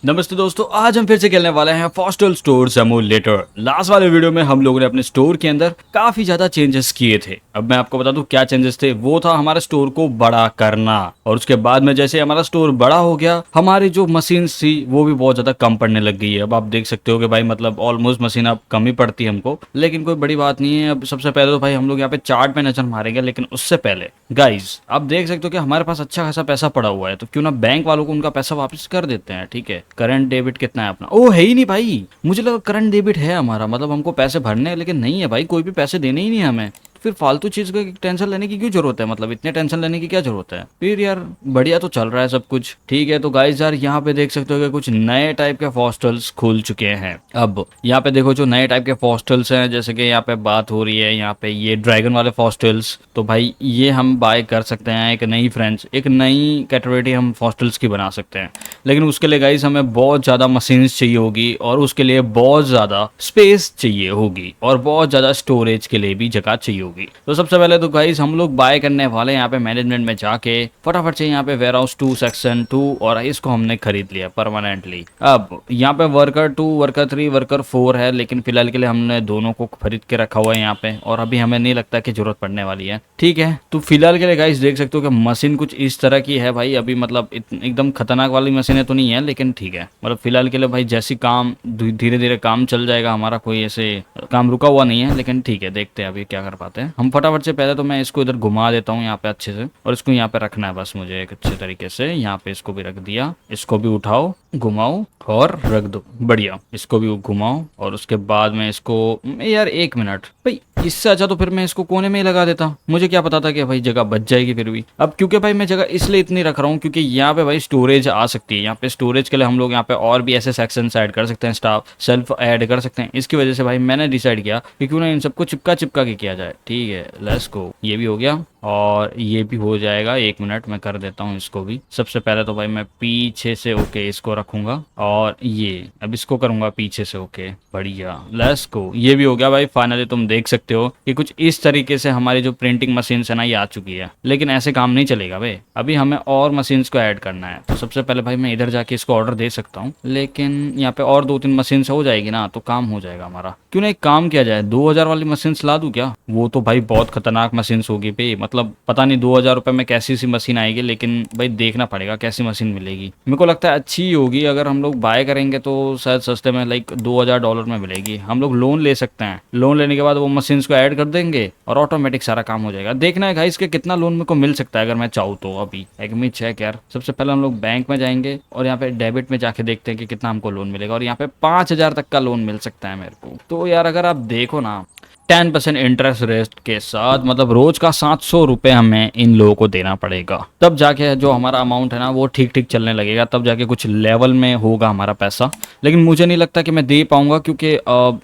नमस्ते दोस्तों, आज हम फिर से खेलने वाले हैं फॉस्टल स्टोर सिमुलेटर। लास्ट वाले वीडियो में हम लोगों ने अपने स्टोर के अंदर काफी ज्यादा चेंजेस किए थे। अब मैं आपको बता दूं क्या चेंजेस थे। वो था हमारे स्टोर को बड़ा करना, और उसके बाद में जैसे हमारा स्टोर बड़ा हो गया, हमारी जो मशीन्स थी वो भी बहुत ज्यादा कम पड़ने लग गई है। अब आप देख सकते हो कि भाई मतलब ऑलमोस्ट मशीन अब कम ही पड़ती है हमको, लेकिन कोई बड़ी बात नहीं है। अब सबसे पहले तो भाई हम लोग यहाँ पे चार्ट पे नजर मारेंगे, लेकिन उससे पहले गाइज आप देख सकते हो कि हमारे पास अच्छा खासा पैसा पड़ा हुआ है, तो क्यों ना बैंक वालों को उनका पैसा वापस कर देते हैं। ठीक है, करंट डेबिट कितना है अपना? ओ है ही नहीं भाई, मुझे लगा करंट डेबिट है हमारा, मतलब हमको पैसे भरने हैं, लेकिन नहीं है भाई, कोई भी पैसे देने ही नहीं है हमें। फिर फालतू चीज का टेंशन लेने की क्यों जरूरत है? मतलब इतने टेंशन लेने की क्या जरूरत है? फिर यार बढ़िया तो चल रहा है सब कुछ ठीक है। तो गाइस यार यहाँ पे देख सकते हो कि कुछ नए टाइप के हॉस्टल्स खुल चुके हैं। अब यहाँ पे देखो जो नए टाइप के हॉस्टल्स हैं, जैसे कि यहाँ पे बात हो रही है यहाँ पे ये ड्रैगन वाले हॉस्टल्स, तो भाई ये हम बाय कर सकते हैं। एक नई फ्रेंच, एक नई कैटेगरी हम हॉस्टल्स की बना सकते हैं, लेकिन उसके लिए गाइस हमें बहुत ज़्यादा मशीन्स चाहिए होगी, और उसके लिए बहुत ज़्यादा स्पेस चाहिए होगी, और बहुत ज़्यादा स्टोरेज के लिए भी जगह चाहिए होगी। तो सबसे पहले तो गाइस हम लोग बाय करने वाले यहाँ पे मैनेजमेंट में जाके फटाफट से यहाँ पे वेयर हाउस 2 सेक्शन 2, और इसको हमने खरीद लिया परमानेंटली। अब यहाँ पे वर्कर 2, वर्कर 3, वर्कर 4 है, लेकिन फिलहाल के लिए हमने दोनों को खरीद के रखा हुआ है यहाँ पे, और अभी हमें नहीं लगता कि जरूरत पड़ने वाली है। ठीक है, तो फिलहाल के लिए गाइस देख सकते हो कि मशीन कुछ इस तरह की है भाई। अभी मतलब एकदम खतरनाक वाली मशीनें तो नहीं है, लेकिन ठीक है, मतलब फिलहाल के लिए भाई जैसी काम धीरे धीरे काम चल जाएगा हमारा, कोई ऐसे काम रुका हुआ नहीं है। लेकिन ठीक है, देखते हैं अभी क्या कर पाते हैं हम। फटाफट से पहले तो मैं इसको इधर घुमा देता हूँ यहाँ पे अच्छे से, और इसको यहाँ पे रखना है बस मुझे एक अच्छे तरीके से। यहाँ पे इसको भी रख दिया, इसको भी उठाओ, घुमाओ और रख दो, बढ़िया। इसको भी घुमाओ, और उसके बाद में इसको यार 1 मिनट भाई, इससे अच्छा तो फिर मैं इसको कोने में ही लगा देता। मुझे क्या पता था कि भाई जगह बच जाएगी फिर भी। अब क्योंकि भाई मैं जगह इसलिए इतनी रख रहा हूँ क्योंकि यहाँ पे भाई स्टोरेज आ सकती है। यहाँ पे स्टोरेज के लिए हम लोग यहाँ पे और भी ऐसे सेक्शन ऐड कर सकते हैं, स्टाफ सेल्फ ऐड कर सकते हैं। इसकी वजह से भाई मैंने डिसाइड किया कि क्यों ना इन सबको चिपका चिपका के किया जाए। ठीक है, लेट्स गो। ये भी हो गया और ये भी हो जाएगा। 1 मिनट मैं कर देता हूँ इसको भी। सबसे पहले तो भाई मैं पीछे से ओके इसको रखूंगा, और ये अब इसको करूंगा पीछे से ओके, बढ़िया। लेट्स गो, ये भी हो गया भाई फाइनली। तुम देख सकते हो कि कुछ इस तरीके से हमारी जो प्रिंटिंग मशीन है ना, ये आ चुकी है। लेकिन ऐसे काम नहीं चलेगा भाई, अभी हमें और मशीन को ऐड करना है। तो सबसे पहले भाई मैं इधर जाके इसको ऑर्डर दे सकता हूँ, लेकिन यहाँ पे और 2-3 मशीन हो जाएगी ना, तो काम हो जाएगा हमारा। क्यों ना एक काम किया जाए, 2000 वाली मशीन ला दूं क्या? वो तो भाई बहुत खतरनाक मशीन होगी भाई, मतलब पता नहीं 2000 रुपए में कैसी सी मशीन आएगी, लेकिन भाई देखना पड़ेगा कैसी मशीन मिलेगी। मेरे को लगता है अच्छी ही होगी। अगर हम लोग बाय करेंगे तो शायद सस्ते में लाइक $2000 में मिलेगी। हम लोग लोन ले सकते हैं, लोन लेने के बाद वो मशीन को ऐड कर देंगे और ऑटोमेटिक सारा काम हो जाएगा। देखना है गाइस कि कितना लोन मेरे को मिल सकता है अगर मैं चाहूँ तो। अभी एक मिनट चेक यार। सबसे पहले हम लोग बैंक में जाएंगे और यहाँ पे डेबिट में जाके देखते हैं कि कितना हमको लोन मिलेगा, और यहाँ पे 5000 तक का लोन मिल सकता है मेरे को। तो यार अगर आप देखो ना 10% इंटरेस्ट रेट के साथ, मतलब रोज का 700 रुपए हमें इन लोगों को देना पड़ेगा, तब जाके जो हमारा अमाउंट है ना वो ठीक ठीक चलने लगेगा, तब जाके कुछ लेवल में होगा हमारा पैसा। लेकिन मुझे नहीं लगता कि मैं दे पाऊंगा, क्योंकि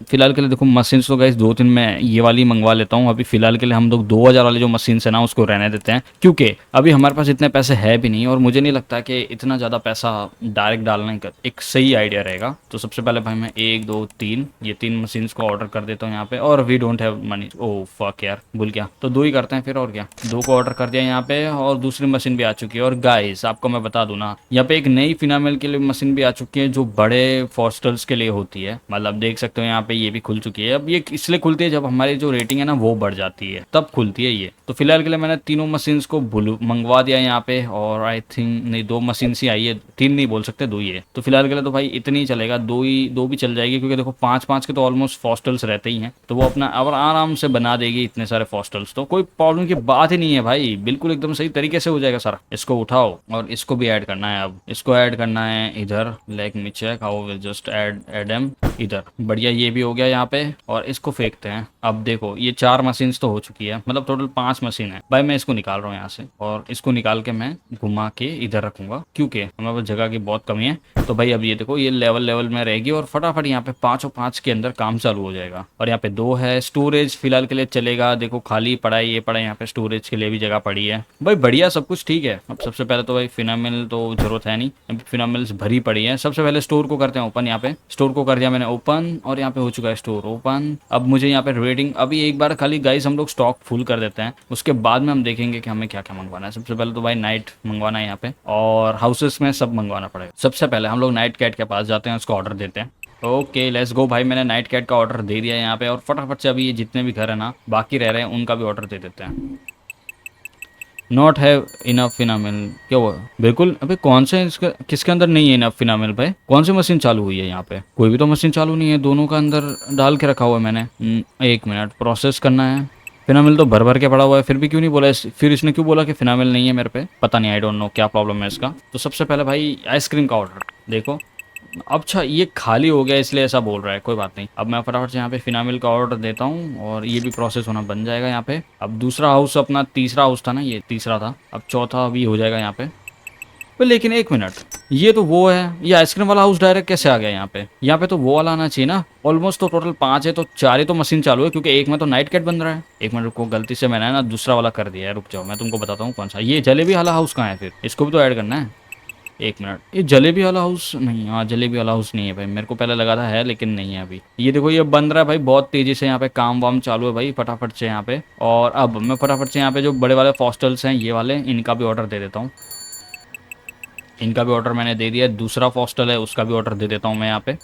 फिलहाल के लिए देखो मशीन तो गाइस 2-3 मैं ये वाली मंगवा लेता हूँ। अभी फिलहाल के लिए हम लोग 2000 वाली जो मशीन है ना उसको रहने देते हैं, क्योंकि अभी हमारे पास इतने पैसे है भी नहीं, और मुझे नहीं लगता कि इतना ज़्यादा पैसा डायरेक्ट डालने का एक सही आइडिया रहेगा। तो सबसे पहले भाई मैं 1 2 3 ये 3 मशीन को ऑर्डर कर देता हूँ यहाँ पे, और we don't have money. Oh fuck यार, भूल गया। तो 2 ही करते हैं फिर, और क्या। 2 को ऑर्डर कर दिया यहाँ पे, और दूसरी मशीन भी आ चुकी है। और गाइस आपको मैं बता दूं ना, यहाँ पे एक नई फिनामेल के लिए मशीन भी आ चुकी है, जो बड़े फॉस्टल्स के लिए होती है। मतलब देख सकते हो यहाँ पे ये भी खुल चुकी है। अब ये इसलिए खुलती है जब हमारी जो रेटिंग है ना वो बढ़ जाती है, तब खुलती है ये। तो फिलहाल के लिए मैंने तीनों मशीन को मंगवा दिया यहाँ पे, और आई थिंक नहीं 2 मशीन ही आई है, 3 नहीं बोल सकते, 2 ही है। तो फिलहाल के लिए तो भाई इतनी ही चलेगा, 2 भी चल जाएगी, क्योंकि देखो 5-5 के तो ऑलमोस्ट फॉस्टल्स रहते ही हैं, तो वो अपना अब आराम से बना देगी इतने सारे फॉस्टल्स। तो कोई प्रॉब्लम की बात ही नहीं है भाई, बिल्कुल एकदम सही तरीके से हो जाएगा सारा। इसको उठाओ और इसको भी ऐड करना है। अब इसको ऐड करना है इधर, let me check how will just add M इधर, बढ़िया। ये भी हो गया यहाँ पे, और इसको फेंकते हैं। अब देखो ये 4 मशीन तो हो चुकी है, मतलब टोटल 5 मशीन है भाई। मैं इसको निकाल रहा हूँ यहाँ से, और इसको निकाल के मैं घुमा के इधर रखूंगा, क्योंकि हमारे पास जगह की बहुत कमी है। तो भाई अब ये देखो ये लेवल में रहेगी, और फटाफट यहाँ पे 5 और 5 के अंदर काम चालू हो जाएगा। और यहाँ पे 2 है, स्टोरेज फिलहाल के लिए चलेगा। देखो खाली पड़ा है, ये पड़ा है, यहाँ पे स्टोरेज के लिए भी जगह पड़ी है भाई, बढ़िया सब कुछ ठीक है। अब सबसे पहले तो भाई फिनामिल तो जरूरत है नहीं, फिनामिल्स भरी पड़ी है। सबसे पहले स्टोर को करते हैं ओपन। यहाँ पे स्टोर को कर दिया मैंने ओपन और यहाँ पे हो चुका है स्टोर ओपन। अब मुझे यहाँ पे रेटिंग अभी एक बार खाली गाइस हम लोग स्टॉक फुल कर देते हैं, उसके बाद में हम देखेंगे कि हमें क्या क्या मंगवाना है। सबसे पहले तो भाई नाइट मंगवाना है यहाँ पे, और हाउसेस में सब मंगवाना पड़ेगा। सबसे पहले हम लोग नाइट कैट के पास जाते हैं, उसको ऑर्डर देते हैं। ओके लेट्स गो भाई, मैंने नाइट कैट का ऑर्डर दे दिया है यहाँ पे, और फटाफट से अभी ये जितने भी घर है ना बाकी रह रहे हैं उनका भी ऑर्डर दे देते हैं। नॉट हैव इनफ फिनामिल, क्या हुआ? बिल्कुल, अबे कौन से इसका किसके अंदर नहीं है इनफ फिनामिल भाई? कौन सी मशीन चालू हुई है यहाँ पे? कोई भी तो मशीन चालू नहीं है, दोनों का अंदर डाल के रखा हुआ है मैंने। एक मिनट, प्रोसेस करना है। फिनामिल तो भर भर के पड़ा हुआ है, फिर भी क्यों नहीं बोला फिर इसने क्यों बोला कि फिनामिल नहीं है मेरे पे? पता नहीं, आई डोंट नो क्या प्रॉब्लम है इसका। तो सबसे पहले भाई आइसक्रीम का ऑर्डर देखो। अच्छा ये खाली हो गया इसलिए ऐसा बोल रहा है, कोई बात नहीं। अब मैं फटाफट से यहाँ पे फिनामिल का ऑर्डर देता हूँ और ये भी प्रोसेस होना बन जाएगा यहाँ पे। अब दूसरा हाउस, अपना तीसरा हाउस था ना, ये तीसरा था, अब चौथा भी हो जाएगा यहाँ पे। लेकिन एक मिनट, ये तो वो है, ये आइसक्रीम वाला हाउस डायरेक्ट कैसे आ गया यहाँ पे? यहाँ पे तो वो वाला आना चाहिए ना। ऑलमोस्ट तो टोटल 5 है, तो 4 ही तो मशीन चालू है, क्योंकि एक में तो नाइट कैट बन रहा है। एक मिनट रुको, गलती से मैंने ना दूसरा वाला कर दिया है, रुक जाओ मैं तुमको बताता हूँ कौन सा। ये जलेबी वाला हाउस कहाँ है? फिर इसको भी तो ऐड करना है। एक मिनट, ये जलेबी वाला हाउस नहीं, हाँ जलेबी वाला हाउस नहीं है भाई, मेरे को पहले लगा था है लेकिन नहीं है अभी। ये देखो ये बन रहा है भाई बहुत तेजी से, यहाँ पे काम वाम चालू है भाई फटाफट से यहाँ पे। और अब मैं फटाफट से यहाँ पे जो बड़े वाले फॉस्टल्स हैं ये वाले, इनका भी ऑर्डर दे देता हूँ। इनका भी ऑर्डर मैंने दे दिया। दूसरा फॉस्टल है उसका भी ऑर्डर दे देता हूँ मैं यहाँ पे।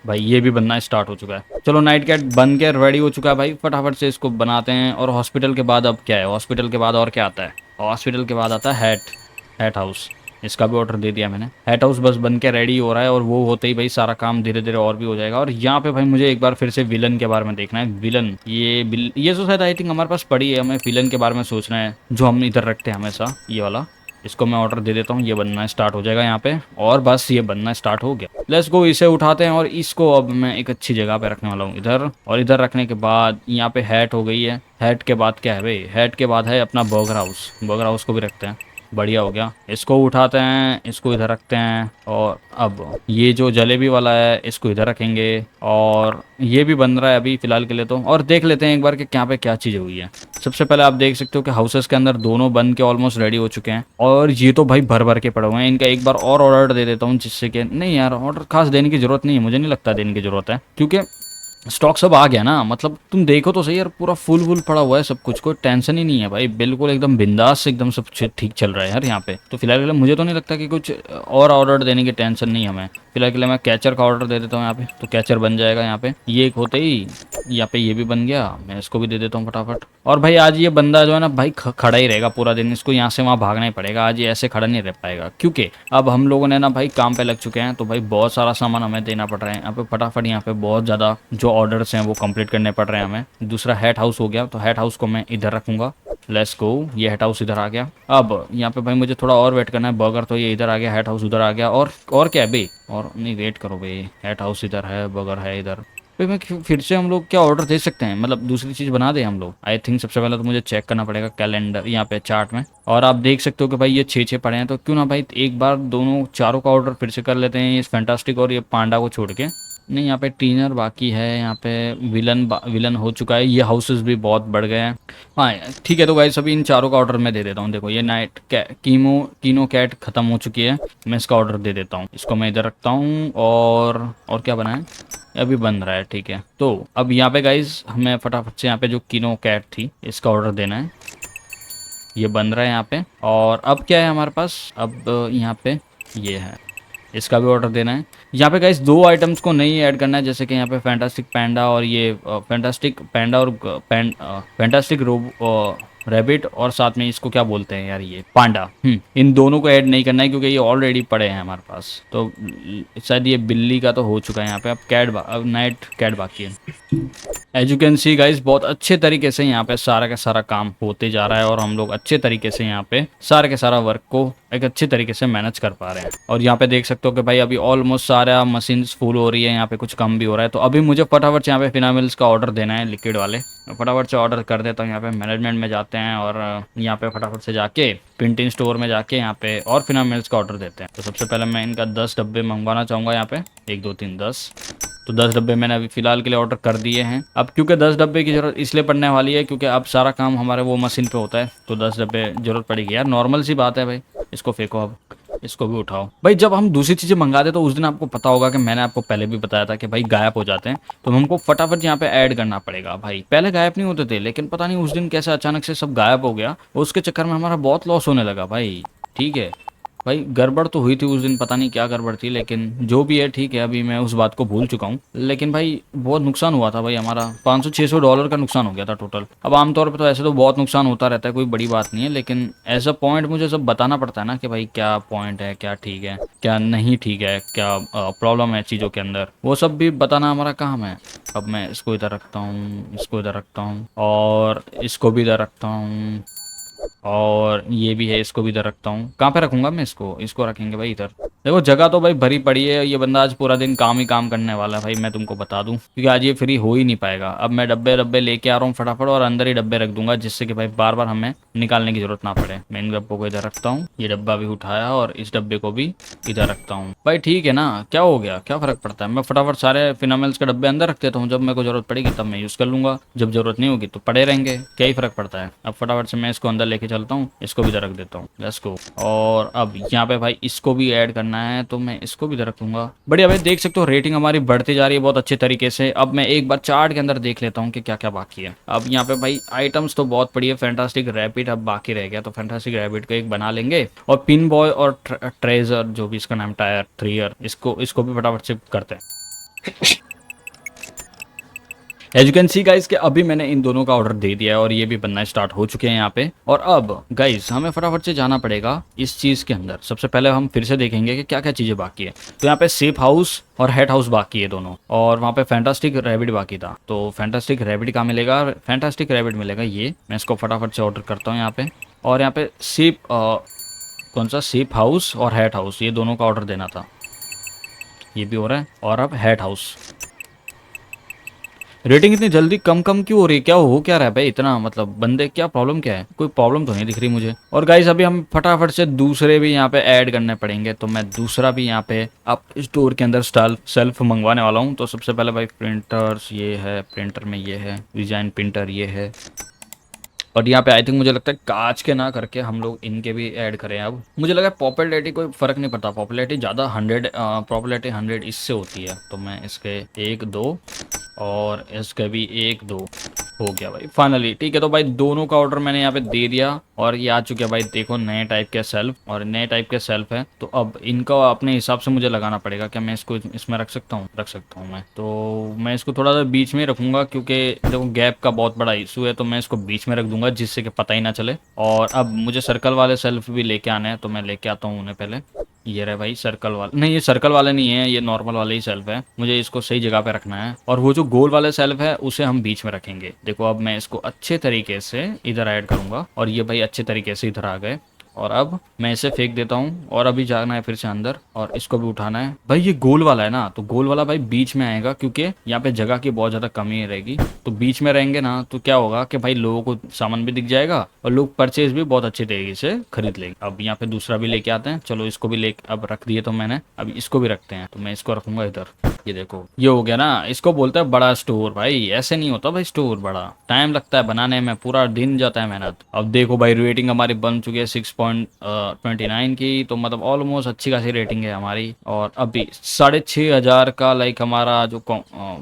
भाई ये भी बनना स्टार्ट हो चुका है। चलो नाइट कैट बन के रेडी हो चुका है भाई, फटाफट से इसको बनाते हैं। और हॉस्पिटल के बाद अब क्या है? हॉस्पिटल के बाद और क्या आता है? हॉस्पिटल के बाद आता है हैट हाउस। इसका भी ऑर्डर दे दिया मैंने। हैट हाउस बस बन के रेडी हो रहा है, और वो होते ही भाई सारा काम धीरे धीरे और भी हो जाएगा। और यहाँ पे भाई मुझे एक बार फिर से विलन के बारे में देखना है। विलन ये तो शायद आई थिंक हमारे पास पड़ी है, हमें विलन के बारे में सोचना है, जो हम इधर रखते हैं हमेशा, ये वाला। इसको मैं ऑर्डर दे देता हूँ, ये बनना स्टार्ट हो जाएगा यहाँ पे। और बस ये बनना स्टार्ट हो गया। लेट्स गो, इसे उठाते हैं और इसको अब मैं एक अच्छी जगह पे रखने वाला हूँ, इधर। और इधर रखने के बाद यहाँ पे हैट हो गई है। हैट के बाद क्या है भाई? हैट के बाद है अपना बर्गर हाउस। बर्गर हाउस को भी रखते हैं, बढ़िया हो गया। इसको उठाते हैं, इसको इधर रखते हैं। और अब ये जो जलेबी वाला है इसको इधर रखेंगे, और ये भी बन रहा है अभी फिलहाल के लिए तो। और देख लेते हैं एक बार कि यहाँ पे क्या चीज़ हुई है। सबसे पहले आप देख सकते हो कि हाउसेस के अंदर दोनों बन के ऑलमोस्ट रेडी हो चुके हैं, और ये तो भाई भर भर के पड़े हुए हैं। इनका एक बार और ऑर्डर दे देता हूँ, जिससे कि नहीं यार ऑर्डर खास देने की जरूरत नहीं है, मुझे नहीं लगता देने की जरूरत है, क्योंकि स्टॉक सब आ गया ना। मतलब तुम देखो तो सही यार, पूरा फुल पड़ा हुआ है सब कुछ, कोई टेंशन ही नहीं है भाई, बिल्कुल एकदम बिंदास एकदम सब ठीक चल रहा है यार यहाँ पे। तो फिलहाल के लिए मुझे तो नहीं लगता कि कुछ और ऑर्डर देने की टेंशन नहीं है हमें। फिलहाल के लिए मैं कैचर का ऑर्डर दे देता हूँ यहाँ पे, तो कैचर बन जाएगा यहाँ पे। ये एक होते ही यहाँ पे ये भी बन गया, मैं इसको भी दे देता हूँ फटाफट। और भाई आज ये बंदा जो है ना भाई खड़ा ही रहेगा पूरा दिन, इसको यहाँ से वहाँ भागना ही पड़ेगा। आज ये ऐसे खड़ा नहीं रह पाएगा, क्योंकि अब हम लोगों ने ना भाई काम पे लग चुके हैं, तो भाई बहुत सारा सामान हमें देना पड़ रहा है यहाँ पे। फटाफट यहाँ पे बहुत ज़्यादा जो ऑर्डर्स हैं वो कंप्लीट करने पड़ रहे हैं हमें। दूसरा हैट हाउस हो गया, तो हैट हाउस को मैं इधर रखूंगा। लेट्स गो, ये हैट हाउस इधर आ गया। अब यहाँ पे भाई मुझे थोड़ा और वेट करना है। बर्गर तो ये इधर आ गया, हैट हाउस उधर आ गया। और क्या है भाई? और नहीं वेट करो भाई, हैट हाउस इधर है, बर्गर है इधर। भाई मैं फिर से हम लोग क्या ऑर्डर दे सकते हैं? मतलब दूसरी चीज़ बना दें हम लोग? आई थिंक सबसे पहले तो मुझे चेक करना पड़ेगा कैलेंडर यहाँ पे चार्ट में। और आप देख सकते हो कि भाई ये 6 पड़े हैं, तो क्यों ना भाई एक बार दोनों चारों का ऑर्डर फिर से कर लेते हैं, ये फैंटास्टिक और ये पांडा को छोड़ के। नहीं, यहाँ पे टीनर बाकी है, यहाँ पे विलन हो चुका है, ये हाउसेस भी बहुत बढ़ गए हैं। हाँ ठीक है, तो गाइस अभी इन चारों का ऑर्डर मैं दे देता हूँ। देखो ये नाइट कीनो कैट खत्म हो चुकी है, मैं इसका ऑर्डर दे देता हूँ। इसको मैं इधर रखता हूँ। और क्या बना है? अभी बन रहा है, ठीक है। तो अब यहाँ पे गाइस हमें फटाफट से यहाँ पे जो कीनो कैट थी इसका ऑर्डर देना है, ये बन रहा है यहाँ पे। और अब क्या है हमारे पास? अब यहाँ पे ये है, इसका भी ऑर्डर देना है। यहाँ पे गाइस 2 आइटम्स को नहीं ऐड करना है, जैसे कि यहाँ पे फैंटास्टिक पैंडा और ये फैंटास्टिक पैंडा और फैंटास्टिक रैबिट, और साथ में इसको क्या बोलते हैं यार, ये पांडा। इन दोनों को ऐड नहीं करना है, क्योंकि ये ऑलरेडी पड़े हैं हमारे पास। तो शायद ये बिल्ली का तो हो चुका है यहाँ पे। अब नाइट कैट बाकी है। As you can see guys, बहुत अच्छे तरीके से यहाँ पे सारा का सारा काम होते जा रहा है, और हम लोग अच्छे तरीके से यहाँ पे सारा के सारा वर्क को एक अच्छे तरीके से मैनेज कर पा रहे हैं। और यहाँ पे देख सकते हो कि भाई अभी ऑलमोस्ट सारा मशीन फुल हो रही है, यहाँ पे कुछ कम भी हो रहा है। तो अभी मुझे फटाफट से यहाँ पे फिनामिल्स का ऑर्डर देना है, लिक्विड वाले। फटाफट से ऑर्डर कर देता हूँ। यहाँ पे मैनेजमेंट में जाते हैं, और यहाँ पे फटाफट से जाके प्रिंटिंग स्टोर में जाके यहाँ पे और फिनामिल्स का ऑर्डर देते हैं। तो सबसे पहले मैं इनका 10 डब्बे मंगवाना चाहूँगा यहाँ पे, 1 2 3 10। तो 10 डब्बे मैंने अभी फिलहाल के लिए ऑर्डर कर दिए हैं। अब क्योंकि 10 डब्बे की ज़रूरत इसलिए पड़ने वाली है क्योंकि अब सारा काम हमारे वो मशीन पे होता है, तो 10 डब्बे ज़रूरत पड़ेगी यार, नॉर्मल सी बात है भाई। इसको फेंको, अब इसको भी उठाओ भाई। जब हम दूसरी चीज़ें मंगाते तो उस दिन आपको पता होगा कि मैंने आपको पहले भी बताया था कि भाई गायब हो जाते हैं, तो हमको फटाफट यहाँ पे ऐड करना पड़ेगा भाई। पहले गायब नहीं होते थे, लेकिन पता नहीं उस दिन कैसे अचानक से सब गायब हो गया, उसके चक्कर में हमारा बहुत लॉस होने लगा भाई। ठीक है भाई, गड़बड़ तो हुई थी उस दिन, पता नहीं क्या गड़बड़ थी, लेकिन जो भी है ठीक है, अभी मैं उस बात को भूल चुका हूँ। लेकिन भाई बहुत नुकसान हुआ था भाई, हमारा $500-600 का नुकसान हो गया था टोटल। अब आमतौर पे तो ऐसे तो बहुत नुकसान होता रहता है, कोई बड़ी बात नहीं है, लेकिन एज अ पॉइंट मुझे सब बताना पड़ता है ना कि भाई क्या पॉइंट है, क्या ठीक है, क्या नहीं ठीक है, क्या प्रॉब्लम है चीज़ों के अंदर, वो सब भी बताना हमारा काम है। अब मैं इसको इधर रखता हूँ, इसको इधर रखता हूँ, और इसको भी इधर रखता हूँ, और ये भी है, इसको भी इधर रखता हूँ। कहाँ पे रखूंगा मैं इसको रखेंगे भाई इधर। देखो जगह तो भाई भरी पड़ी है, ये बंदा आज पूरा दिन काम ही काम करने वाला है भाई, मैं तुमको बता दूं, क्योंकि आज ये फ्री हो ही नहीं पाएगा। अब मैं डब्बे डब्बे लेके आ रहा हूँ फटाफट, और अंदर ही डब्बे रख दूंगा, जिससे कि भाई बार बार हमें निकालने की जरूरत ना पड़े। मैं इन डब्बों को इधर रखता हूँ, ये डब्बा भी उठाया, और इस डब्बे को भी इधर रखता हूँ भाई। ठीक है ना, क्या हो गया, क्या फर्क पड़ता है। मैं फटाफट सारे फिनोमिनल्स के डब्बे अंदर रख देता हूँ, जब मेरे को जरूरत पड़ेगी तब मैं यूज कर लूंगा, जब जरूरत नहीं होगी तो पड़े रहेंगे, क्या ही फर्क पड़ता है। अब फटाफट से मैं इसको अंदर लेके चलता हूँ, इसको भी इधर रख देता हूँ, लेट्स गो। और अब यहाँ पे भाई इसको भी ऐड करना है, तो मैं इसको भी इधर रखूंगा। बढ़िया भाई, देख सकते हो रेटिंग हमारी बढ़ती जा रही है बहुत अच्छे तरीके से। अब मैं एक बार चार्ट के अंदर देख लेता हूँ कि क्या क्या बाकी है। अब यहाँ पे भाई आइटम्स तो बहुत पड़ी है, फैंटास्टिक रैपिड अब बाकी रह गया, तो फैंटास्टिक रैपिड को एक बना लेंगे, और पिन बॉय और ट्रेजर, जो भी इसका नाम, टायर थ्रीयर, इसको भी फटाफट से करते हैं। As you can see guys कि अभी मैंने इन दोनों का ऑर्डर दे दिया है, और ये भी बनना स्टार्ट हो चुके हैं यहाँ पे। और अब गाइस हमें फटाफट से जाना पड़ेगा इस चीज़ के अंदर। सबसे पहले हम फिर से देखेंगे कि क्या क्या चीज़ें बाकी है। तो यहाँ पे सेफ हाउस और हेड हाउस बाकी है दोनों, और वहाँ पे फैंटास्टिक रैबिट बाकी था। तो फैंटास्टिक रैबिट कहाँ मिलेगा, फैंटास्टिक रैबिट मिलेगा ये, मैं इसको फटाफट से ऑर्डर करता हूँ यहाँ पे। और यहाँ पे सेफ कौन सा, सेफ हाउस और हेड हाउस, ये दोनों का ऑर्डर देना था, ये भी हो रहा है। और अब हेड हाउस। रेटिंग इतनी जल्दी कम कम क्यों हो रही है, क्या हो क्या रहा है भाई इतना, मतलब बंदे क्या प्रॉब्लम क्या है, कोई प्रॉब्लम तो नहीं दिख रही मुझे। और गाइस अभी हम फटाफट से दूसरे भी यहाँ पे ऐड करने पड़ेंगे, तो मैं दूसरा भी यहाँ पे अब स्टोर के अंदर सेल्फ मंगवाने वाला हूँ। तो सबसे पहले भाई प्रिंटर्स ये है, प्रिंटर में ये है, डिजाइन प्रिंटर ये है, और यहाँ पे आई थिंक मुझे लगता है कांच के ना करके हम लोग इनके भी ऐड करें। अब मुझे लगा पॉपुलैरिटी कोई फर्क नहीं पड़ता, पॉपुलैरिटी ज़्यादा 100 पॉपुलैरिटी 100 इससे होती है। तो मैं इसके 1 2 और इसके भी 1 2 हो गया भाई फाइनली। ठीक है, तो भाई दोनों का ऑर्डर मैंने यहाँ पे दे दिया, और ये आ चुके हैं भाई। देखो नए टाइप के सेल्फ, और नए टाइप के सेल्फ है, तो अब इनका अपने हिसाब से मुझे लगाना पड़ेगा। क्या मैं इसको इसमें रख सकता हूँ, रख सकता हूँ मैं, तो मैं इसको थोड़ा सा बीच में रखूंगा, क्योंकि देखो गैप का बहुत बड़ा इशू है, तो मैं इसको बीच में रख दूंगा, जिससे कि पता ही ना चले। और अब मुझे सर्कल वाले सेल्फ भी लेके आने हैं, तो मैं लेके आता हूँ उन्हें पहले। ये रहे भाई सर्कल वाले, नहीं ये सर्कल वाले नहीं है, ये नॉर्मल वाले ही सेल्फ है, मुझे इसको सही जगह पे रखना है। और वो जो गोल वाले सेल्फ है उसे हम बीच में रखेंगे। देखो अब मैं इसको अच्छे तरीके से इधर ऐड करूंगा, और ये भाई अच्छे तरीके से इधर आ गए। और अब मैं इसे फेंक देता हूँ, और अभी जाना है फिर से अंदर, और इसको भी उठाना है भाई। ये गोल वाला है ना, तो गोल वाला भाई बीच में आएगा, क्योंकि यहाँ पे जगह की बहुत ज्यादा कमी रहेगी। तो बीच में रहेंगे ना, तो क्या होगा कि भाई लोगों को सामान भी दिख जाएगा, और लोग परचेज भी बहुत अच्छे तरीके से खरीद लेंगे। अब यहाँ पे दूसरा भी लेके आते हैं, चलो इसको भी ले, अब रख दिए तो मैंने, अब इसको भी रखते हैं। तो मैं इसको रखूंगा इधर। ये देखो ये हो गया ना, इसको बोलते हैं बड़ा स्टोर भाई। ऐसे नहीं होता भाई स्टोर बड़ा, टाइम लगता है बनाने में, पूरा दिन जाता है मेहनत। अब देखो भाई रेटिंग हमारी बन चुकी है 6.29 की, तो मतलब ऑलमोस्ट अच्छी खासी रेटिंग है हमारी। और अभी 6500 का लाइक हमारा जो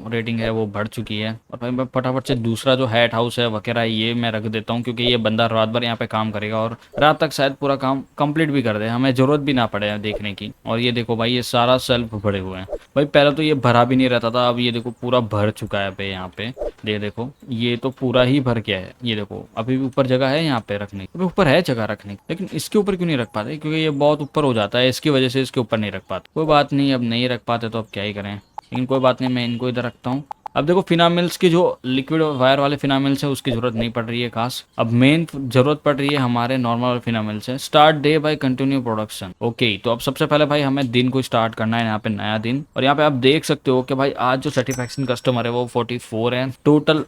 रेटिंग है वो बढ़ चुकी है। और भाई मैं फटाफट से दूसरा जो हेड हाउस है वगैरह ये मैं रख देता हूँ, क्योंकि ये बंदा रात भर यहाँ पे काम करेगा, और रात तक शायद पूरा काम कंप्लीट भी कर दे, हमें जरूरत भी ना पड़े देखने की। और ये देखो भाई ये सारा सेल्फ भरे हुए हैं भाई, पहले तो ये भरा भी नहीं रहता था, अब ये देखो पूरा भर चुका है पे यहाँ पे। देखो ये तो पूरा ही भर गया है, ये देखो अभी भी ऊपर जगह है यहाँ पे रखने की, अभी ऊपर है जगह रखने की, लेकिन इसके ऊपर क्यों नहीं रख पाते, क्योंकि ये बहुत ऊपर हो जाता है, इसकी वजह से इसके ऊपर नहीं रख पाते। कोई बात नहीं, अब नहीं रख पाते तो अब क्या ही करें, लेकिन कोई बात नहीं, मैं इनको इधर रखता हूँ। अब देखो फिनामिल्स की जो लिक्विड वायर वाले फिनामिल्स है उसकी जरूरत नहीं पड़ रही है खास। अब मेन जरूरत पड़ रही है हमारे नॉर्मल फिनामिल्स है। Start day by continue production. Okay, तो अब सबसे पहले भाई हमें दिन को स्टार्ट करना है, यहाँ पे नया दिन। और यहाँ पे आप देख सकते हो कि भाई आज जो सर्टिफिकेशन कस्टमर है वो 44 है टोटल।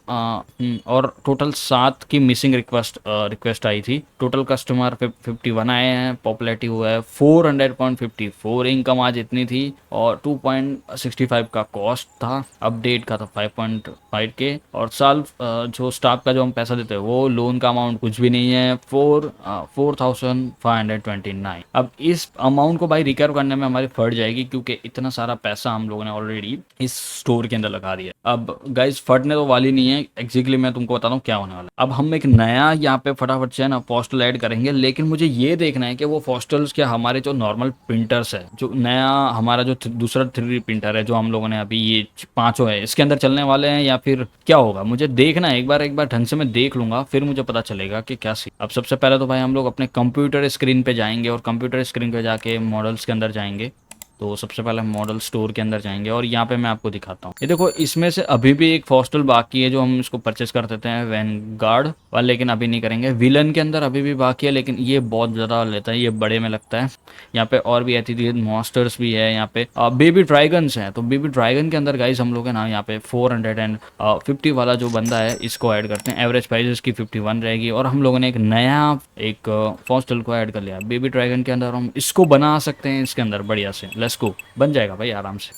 और टोटल 7 की मिसिंग रिक्वेस्ट आई थी। टोटल कस्टमर 51 आए हैं, पॉपुलैरिटी हुआ है 400.54, इनकम आज इतनी थी और 2.65 का कॉस्ट था, अपडेट का था 5.5 के। और साल जो स्टाफ का जो हम पैसा देते हैं वो लोन का अमाउंट कुछ भी नहीं है, 4,529। अब इस अमाउंट को भाई रिकवर करने में हमारी फट जाएगी क्योंकि इतना सारा पैसा हम लोगों ने ऑलरेडी इस स्टोर के अंदर लगा दिया। अब गाइस फटने तो वाली नहीं है, एग्जैक्टली मैं तुमको बताता हूँ क्या होने वाला है। अब हम एक नया यहाँ पे फटाफट से ना पोस्टल ऐड करेंगे, लेकिन मुझे ये देखना है कि वो पोस्टल्स क्या हमारे जो नॉर्मल प्रिंटर्स है, जो नया हमारा जो दूसरा 3D प्रिंटर है जो हम लोगों ने अभी ये 5 है इसके अंदर चलने वाले हैं या फिर क्या होगा, मुझे देखना है। एक बार ढंग से मैं देख लूंगा फिर मुझे पता चलेगा कि क्या सी। अब सबसे पहले तो भाई हम लोग अपने कंप्यूटर स्क्रीन पे जाएंगे और कंप्यूटर स्क्रीन पे जाके मॉडल्स के अंदर जाएंगे। तो सबसे पहले हम मॉडल स्टोर के अंदर जाएंगे और यहाँ पे मैं आपको दिखाता हूँ। ये देखो इसमें से अभी भी एक फॉस्टल बाकी है जो हम इसको परचेस कर देते हैं वैनगार्ड वाला, लेकिन अभी नहीं करेंगे। विलन के अंदर अभी भी बाकी है लेकिन ये बहुत ज़्यादा लेता है, ये बड़े में लगता है। यहाँ पे और भी आती थी मॉन्स्टर्स भी है, यहाँ पे बेबी ड्रैगन्स हैं। तो बेबी ड्रैगन के अंदर गाइस हम लोग है ना यहाँ पे 450 वाला जो बंदा है इसको ऐड करते हैं। एवरेज प्राइस इसकी 51 रहेगी और हम लोगों ने एक नया एक फॉस्टल को ऐड कर लिया बेबी ड्रैगन के अंदर। हम इसको बना सकते हैं इसके अंदर बढ़िया से, लेट्स गो, बन जाएगा भाई आराम से।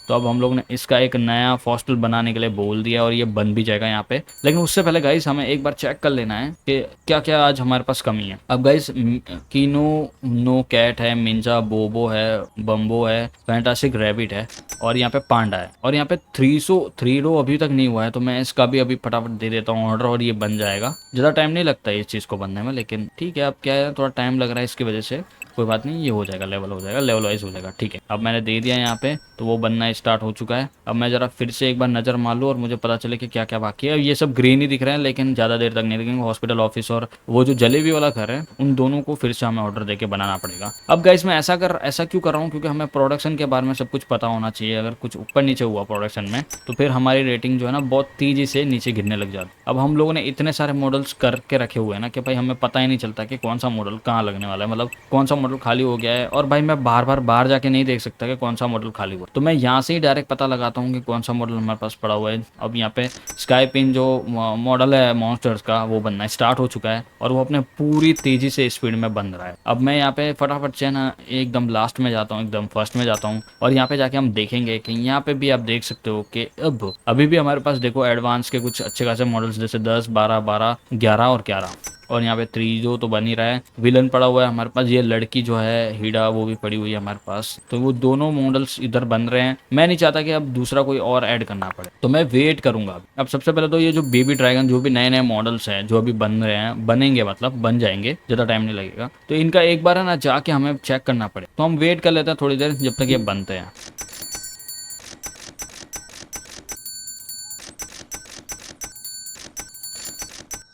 तो अब हम लोग ने इसका एक नया फॉस्टल बनाने के लिए बोल दिया और ये बन भी जाएगा यहाँ पे। लेकिन उससे पहले गाइस हमें एक बार चेक कर लेना है कि क्या क्या आज हमारे पास कमी है। अब गाइस कीनो नो कैट है, मिंजा बोबो है, बम्बो है, फैंटास्टिक रैबिट है और यहाँ पे पांडा है। और यहाँ पे 3 रो अभी तक नहीं हुआ है तो मैं इसका भी अभी फटाफट दे देता हूँ ऑर्डर और ये बन जाएगा। ज़्यादा टाइम नहीं लगता है इस चीज़ को बनने में, लेकिन ठीक है अब क्या है थोड़ा टाइम लग रहा है इसकी वजह से, कोई बात नहीं, ये हो जाएगा, लेवल हो जाएगा, लेवल वाइज हो जाएगा। ठीक है अब मैंने दे दिया यहाँ पे तो वो बनना स्टार्ट हो चुका है। अब मैं जरा फिर से एक बार नज़र मार लूँ और मुझे पता चले कि क्या क्या बाकी है। ये सब ग्रीन ही दिख रहे हैं लेकिन ज़्यादा देर तक नहीं दिखेंगे। हॉस्पिटल ऑफिस और वो जो जलेबी वाला घर है उन दोनों को फिर से हमें ऑर्डर देके बनाना पड़ेगा। अब गाइस मैं ऐसा क्यों कर रहा हूँ क्योंकि हमें प्रोडक्शन के बारे में सब कुछ पता होना चाहिए। अगर कुछ ऊपर नीचे हुआ प्रोडक्शन में तो फिर हमारी रेटिंग जो है ना बहुत तेजी से नीचे गिरने लग जाती। अब हम लोगों ने इतने सारे मॉडल्स करके रखे हुए हैं ना कि भाई हमें पता ही नहीं चलता कि कौन सा मॉडल कहाँ लगने वाला है, मतलब कौन सा मॉडल खाली हो गया है। और भाई मैं बार जाके नहीं देख सकता कि कौन सा मॉडल खाली हुआ, तो मैं यहाँ से ही डायरेक्ट पता लगाता हूँ कि कौन सा मॉडल हमारे पास पड़ा हुआ है। अब यहाँ पे स्काई पिन जो मॉडल है मॉन्स्टर्स का वो बनना स्टार्ट हो चुका है और वो अपने पूरी तेजी से स्पीड में बन रहा है। अब मैं यहाँ पे फटाफट से ना एकदम लास्ट में जाता हूँ, एकदम फर्स्ट में जाता हूँ और यहाँ पे जाके हम देखेंगे कि यहाँ पे भी आप देख सकते हो कि अब अभी भी हमारे पास देखो एडवांस के कुछ अच्छे खासे मॉडल्स जैसे 10, 12, 12, 11 और 11 और यहाँ पे 3 तो बन ही रहा है। विलन पड़ा हुआ है हमारे पास, ये लड़की जो है हीडा वो भी पड़ी हुई है हमारे पास। तो वो दोनों मॉडल्स इधर बन रहे हैं। मैं नहीं चाहता कि अब दूसरा कोई और ऐड करना पड़े तो मैं वेट करूंगा। अब सबसे पहले तो ये जो बेबी ड्रैगन जो भी नए नए मॉडल्स हैं जो अभी बन रहे हैं, बनेंगे मतलब बन जाएंगे, ज़्यादा टाइम नहीं लगेगा। तो इनका एक बार है ना जाके हमें चेक करना पड़े, तो हम वेट कर लेते हैं थोड़ी देर जब तक ये बनते हैं।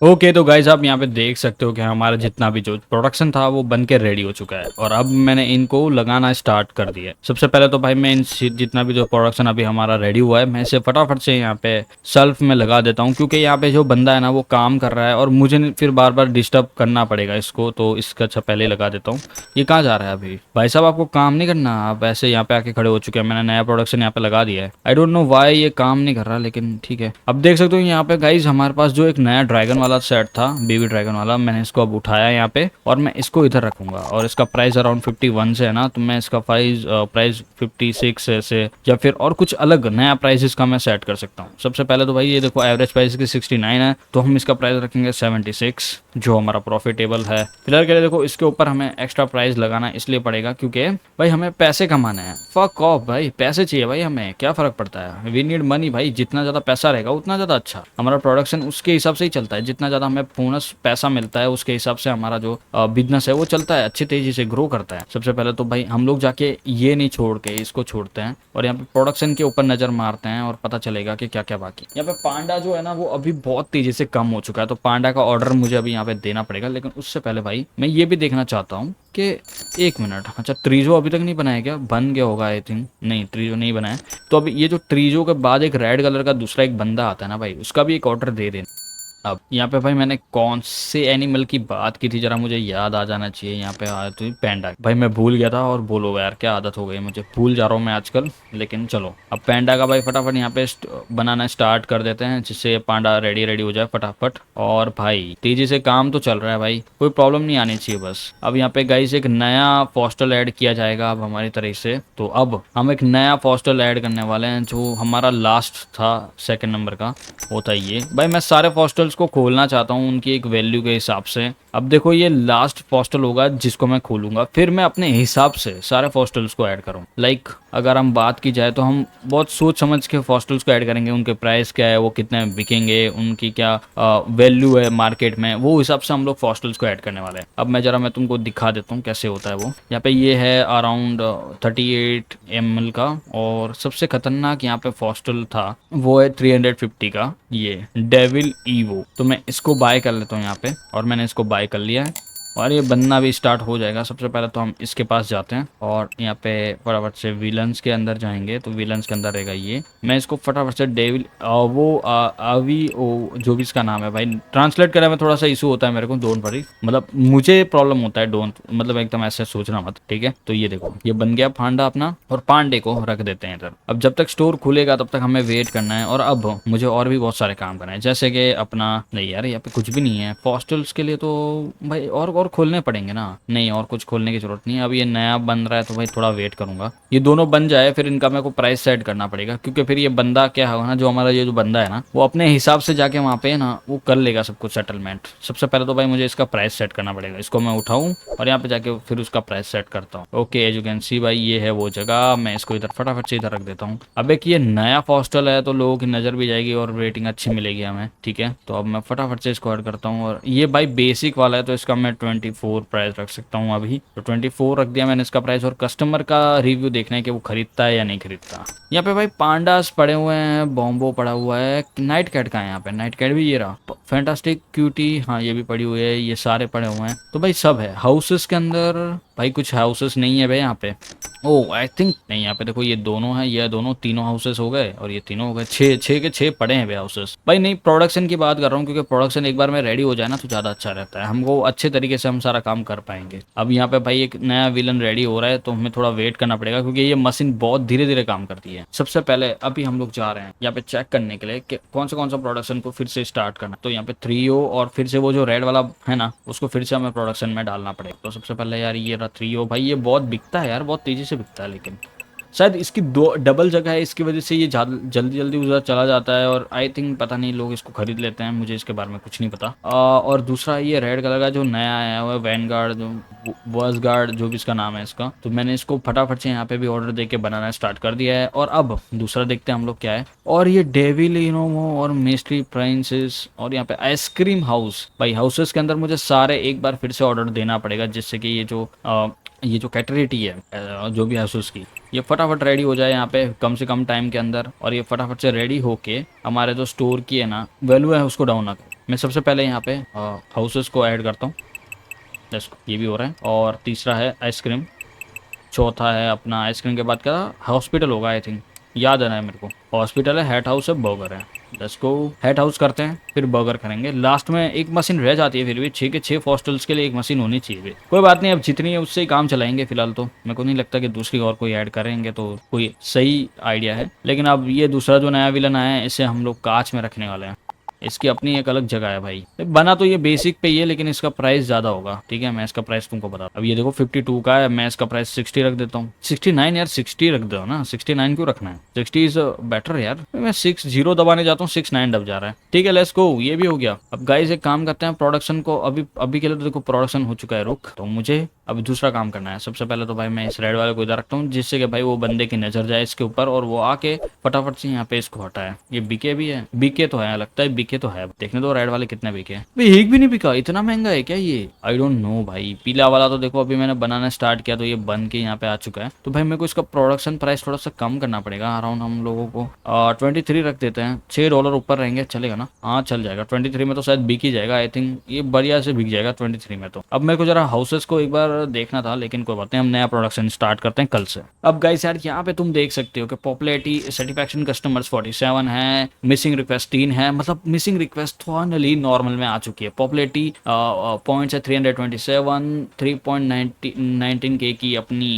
ओके तो गाइज आप यहाँ पे देख सकते हो कि हमारा जितना भी जो प्रोडक्शन था वो बन के रेडी हो चुका है और अब मैंने इनको लगाना स्टार्ट कर दिया है। सबसे पहले तो भाई मैं इन जितना भी जो प्रोडक्शन अभी हमारा रेडी हुआ है मैं इसे फटाफट से यहाँ पे शेल्फ में लगा देता हूँ क्योंकि यहाँ पे जो बंदा है ना वो काम कर रहा है और मुझे फिर बार बार डिस्टर्ब करना पड़ेगा इसको, तो इसका अच्छा पहले लगा देता हूँ। ये कहाँ जा रहा है अभी? भाई साहब आपको काम नहीं करना, आप ऐसे यहाँ पे आके खड़े हो चुके हैं। मैंने नया प्रोडक्शन यहाँ पे लगा दिया है, आई डोंट नो वाई ये काम नहीं कर रहा लेकिन ठीक है। अब देख सकते हो यहाँ पे गाइज हमारे पास जो एक नया ड्रैगन वाला सेट था, बेबी ड्रैगन वाला, मैंने इसको अब उठाया यहाँ पे और मैं इसको इधर रखूंगा और इसका प्राइस अराउंड 51 से है ना, तो मैं इसका प्राइस 56 से या फिर और कुछ अलग नया प्राइस इसका मैं सेट कर सकता हूँ। सबसे पहले तो भाई ये देखो एवरेज प्राइस की 69 है तो हम इसका प्राइस रखेंगे 76 जो हमारा प्रॉफिटेबल है। फिलहाल के लिए देखो इसके ऊपर हमें एक्स्ट्रा प्राइस लगाना इसलिए पड़ेगा क्योंकि भाई हमें पैसे कमाने हैं। फक ऑफ भाई, पैसे चाहिए भाई, हमें क्या फर्क पड़ता है, वी नीड मनी भाई। जितना ज्यादा पैसा रहेगा उतना ज्यादा अच्छा, हमारा प्रोडक्शन उसके हिसाब से ही चलता है। जितना ज़्यादा हमें बोनस पैसा मिलता है उसके हिसाब से हमारा जो बिजनेस है वो चलता है, अच्छी तेजी से ग्रो करता है। सबसे पहले तो भाई हम लोग जाके ये नहीं छोड़ के इसको छोड़ते हैं और यहाँ पे प्रोडक्शन के ऊपर नज़र मारते हैं और पता चलेगा कि क्या क्या बाकी। यहाँ पे पांडा जो है ना वो अभी बहुत तेजी से कम हो चुका है, तो पांडा का ऑर्डर मुझे अभी यहाँ पे देना पड़ेगा। लेकिन उससे पहले भाई मैं ये भी देखना चाहता हूँ कि एक मिनट, अच्छा ट्रीजो अभी तक नहीं बनाया क्या? बन गया होगा आई थिंक, नहीं ट्रीजो नहीं बनाया। तो अभी ये जो ट्रीजो के बाद एक रेड कलर का दूसरा एक बंदा आता है ना भाई, उसका भी एक ऑर्डर दे देना। अब यहाँ पे भाई मैंने कौन से एनिमल की बात की थी, जरा मुझे याद आ जाना चाहिए। यहाँ पे आया तो पैंडा, भाई मैं भूल गया था और बोलो यार क्या आदत हो गई, मुझे भूल जा रहा हूँ मैं आजकल। लेकिन चलो अब पैंडा का भाई फटाफट यहाँ पे बनाना स्टार्ट कर देते हैं, जिससे पांडा रेडी रेडी हो जाए फटाफट। और भाई तेजी से काम तो चल रहा है भाई, कोई प्रॉब्लम नहीं आनी चाहिए बस। अब यहाँ पे गाइस एक नया फॉस्टल ऐड किया जाएगा अब हमारी तरफ से। तो अब हम एक नया फॉस्टल ऐड करने वाले हैं जो हमारा लास्ट था, सेकंड नंबर का होता है ये। भाई मैं सारे फॉस्टल्स को खोलना चाहता हूँ उनकी एक वैल्यू के हिसाब से। अब देखो ये लास्ट फॉस्टल होगा जिसको मैं खोलूंगा, फिर मैं अपने हिसाब से सारे फॉस्टल्स को ऐड करूँ। लाइक अगर हम बात की जाए तो हम बहुत सोच समझ के फॉस्टल्स को ऐड करेंगे, उनके प्राइस क्या है, वो कितने बिकेंगे, उनकी क्या वैल्यू है मार्केट में, वो हिसाब से हम लोग फॉस्टल्स को ऐड करने वाले हैं। अब मैं तुमको दिखा देता हूँ कैसे होता है वो। यहाँ पे ये है अराउंड 38 ml का, और सबसे खतरनाक यहाँ पे फॉस्टल था वो है 350 का, ये डेविल ईवो। तो मैं इसको बाय कर लेता हूँ यहाँ पे, और मैंने इसको बाय कर लिया है और ये बनना भी स्टार्ट हो जाएगा। सबसे पहले तो हम इसके पास जाते हैं और यहाँ पे फटाफट से विलन्स के अंदर जाएंगे। तो विलन्स के अंदर रहेगा ये, मैं इसको फटाफट से डेविल अवी ओ जो भी इसका नाम है भाई, ट्रांसलेट करने में थोड़ा सा इशू होता है मेरे को, डोंट वरी, मतलब मुझे प्रॉब्लम होता है, डोंट मतलब एकदम ऐसे सोचना मत, ठीक है। तो ये देखो ये बन गया पांडा अपना, और पांडे को रख देते हैं इधर। अब जब तक स्टोर खुलेगा तब तक हमें वेट करना है, और अब मुझे और भी बहुत सारे काम करना है, जैसे कि अपना, नहीं यार यहाँ पे कुछ भी नहीं है फॉस्टल्स के लिए, तो भाई और खोलने पड़ेंगे ना, नहीं और कुछ खोलने की जरूरत नहीं है। अब ये नया बन रहा है तो भाई थोड़ा वेट करूंगा, ये दोनों बन जाए फिर इनका मेरे को प्राइस सेट करना पड़ेगा, क्योंकि फिर ये बंदा क्या होगा ना, जो हमारा ये जो बंदा है ना वो अपने हिसाब से जाके वहाँ पे ना वो कर लेगा सब कुछ सेटलमेंट। सबसे पहले तो भाई मुझे इसका प्राइस सेट करना पड़ेगा, इसको मैं उठाऊं और यहाँ पे जाके फिर उसका प्राइस सेट करता हूँ। Okay as you can see भाई ये है वो जगह, मैं इसको इधर फटाफट से इधर रख देता हूँ। अब एक ये नया फॉस्टल है तो लोगों की नजर भी जाएगी और रेटिंग अच्छी मिलेगी हमें, ठीक है। तो अब मैं फटाफट से इसको ऐड करता हूँ, और ये भाई बेसिक वाला है तो इसका मैं 24 प्राइस रख सकता हूँ अभी, तो 24 रख दिया मैंने इसका प्राइस। और कस्टमर का रिव्यू देखना है कि वो खरीदता है या नहीं खरीदता। यहाँ पे भाई पांडास पड़े हुए हैं, बॉम्बो पड़ा हुआ है, नाइट कैट का है यहाँ पे, नाइट कैट भी ये रहा, फैंटास्टिक क्यूटी हाँ ये भी पड़ी हुई है, ये सारे पड़े हुए हैं। तो भाई सब है हाउसेस के अंदर, भाई कुछ हाउसेस नहीं है भाई यहाँ पे, ओ आई थिंक नहीं, यहाँ पे देखो ये दोनों है, ये दोनों तीनों हाउसेस हो गए और ये तीनों हो गए, छह के छह पड़े हैं भाई हाउसेस। भाई नहीं प्रोडक्शन की बात कर रहा हूँ, क्योंकि प्रोडक्शन एक बार में रेडी हो जाए ना तो ज्यादा अच्छा रहता है, हमको अच्छे तरीके से हम सारा काम कर पाएंगे। अब यहाँ पे भाई एक नया विलन रेडी हो रहा है तो हमें थोड़ा वेट करना पड़ेगा, क्योंकि ये मशीन बहुत धीरे धीरे काम करती है। सबसे पहले अभी हम लोग जा रहे हैं यहाँ पे चेक करने के लिए कि कौन सा प्रोडक्शन को फिर से स्टार्ट करना। तो यहाँ पे 3O और फिर से वो जो रेड वाला है ना उसको फिर से हमें प्रोडक्शन में डालना पड़ेगा। तो सबसे पहले यार ये रहा 3O, भाई ये बहुत बिकता है यार, बहुत तेजी से बिकता है, लेकिन शायद इसकी दो डबल जगह है, इसकी वजह से ये जल्दी जल्दी उधर चला जाता है, और आई थिंक पता नहीं लोग इसको खरीद लेते हैं, मुझे इसके बारे में कुछ नहीं पता। और दूसरा ये रेड कलर का जो नया आया हुआ है वैनगार्ड, जो वर्स गार्ड जो भी इसका नाम है इसका, तो मैंने इसको फटाफट से यहाँ पे भी ऑर्डर देके बनाना स्टार्ट कर दिया है। और अब दूसरा देखते हैं हम लोग क्या है, और ये डेविल इनोमो और मिस्ट्री प्रिंसेस, और यहाँ पे आइसक्रीम हाउस। भाई हाउसेस के अंदर मुझे सारे एक बार फिर से ऑर्डर देना पड़ेगा, जिससे कि ये जो कैटेगरी है जो भी है उसकी ये फटाफट रेडी हो जाए यहाँ पे कम से कम टाइम के अंदर, और ये फटाफट से रेडी होके हमारे जो स्टोर की है ना वैल्यू है उसको डाउन ना करे। मैं सबसे पहले यहाँ पे हाउसेस को ऐड करता हूँ, ये भी हो रहा है। और तीसरा है आइसक्रीम, चौथा है अपना आइसक्रीम के बाद क्या हॉस्पिटल होगा आई थिंक, याद है ना मेरे को, हॉस्पिटल है, हेट हाउस है, बर्गर है। लेट्स गो हेट हाउस करते हैं फिर बर्गर करेंगे। लास्ट में एक मशीन रह जाती है, फिर भी 6 के 6 फॉस्टल्स के लिए एक मशीन होनी चाहिए। कोई बात नहीं, अब जितनी है उससे ही काम चलाएंगे फिलहाल। तो मेरे को नहीं लगता कि दूसरी और कोई ऐड करेंगे तो कोई सही आइडिया है। लेकिन अब ये दूसरा जो नया विलन आया है इसे हम लोग कांच में रखने वाले हैं, इसकी अपनी एक अलग जगह है भाई। बना तो ये बेसिक पे ही है लेकिन इसका प्राइस ज्यादा होगा, ठीक है। मैं इसका प्राइस तुमको बता, अब ये देखो 52 का है, मैं इसका प्राइस 60 रख देता हूँ। 69 यार, 60 रख दो ना, 69 क्यों रखना है, 60 इज बेटर यार। मैं 60 दबाने जाता हूँ, 69 दब जा रहा है, ठीक है। लेट्स गो, ये भी हो गया। अब गाइस एक काम करते हैं, प्रोडक्शन को अभी के लिए तो देखो प्रोडक्शन हो चुका है रुक, तो मुझे अब दूसरा काम करना है। सबसे पहले तो भाई मैं इस रेड वाले को इधर रखता हूँ, जिससे कि भाई वो बंदे की नजर जाए इसके ऊपर और वो आके फटाफट से यहाँ पे इसको हटाए। ये बीके भी है, बीके तो है, लगता है बीके तो है। देखने दो रेड वाले कितने बिके हैं भाई। एक भी नहीं बिका, इतना महंगा है क्या ये? आई डोंट नो भाई। पीला वाला तो देखो अभी मैंने बनाना स्टार्ट किया तो ये बन के यहाँ पे आ चुका है। तो भाई मेरे को इसका प्रोडक्शन प्राइस थोड़ा सा कम करना पड़ेगा। अराउंड हम लोगों को 23 रख देते हैं। $6 ऊपर रहेंगे, चलेगा ना? हाँ चल जाएगा। 23 में तो शायद बिक ही जाएगा। आई थिंक ये बढ़िया से बिक जाएगा 23 में। तो अब मेरे को जरा हाउसेस को एक बार देखना था, लेकिन कोई बात नहीं, हम नया प्रोडक्शन स्टार्ट करते हैं कल से। अब गाइस यार यहाँ पे तुम देख सकते हो कि पॉपुलैरिटी सेटिस्फैक्शन कस्टमर्स 47 है, मिसिंग रिक्वेस्ट 3 है। मतलब मिसिंग रिक्वेस्ट फाइनली नॉर्मल में आ चुकी है। पॉपुलैरिटी पॉइंट्स है 327, 3.19 के की अपनी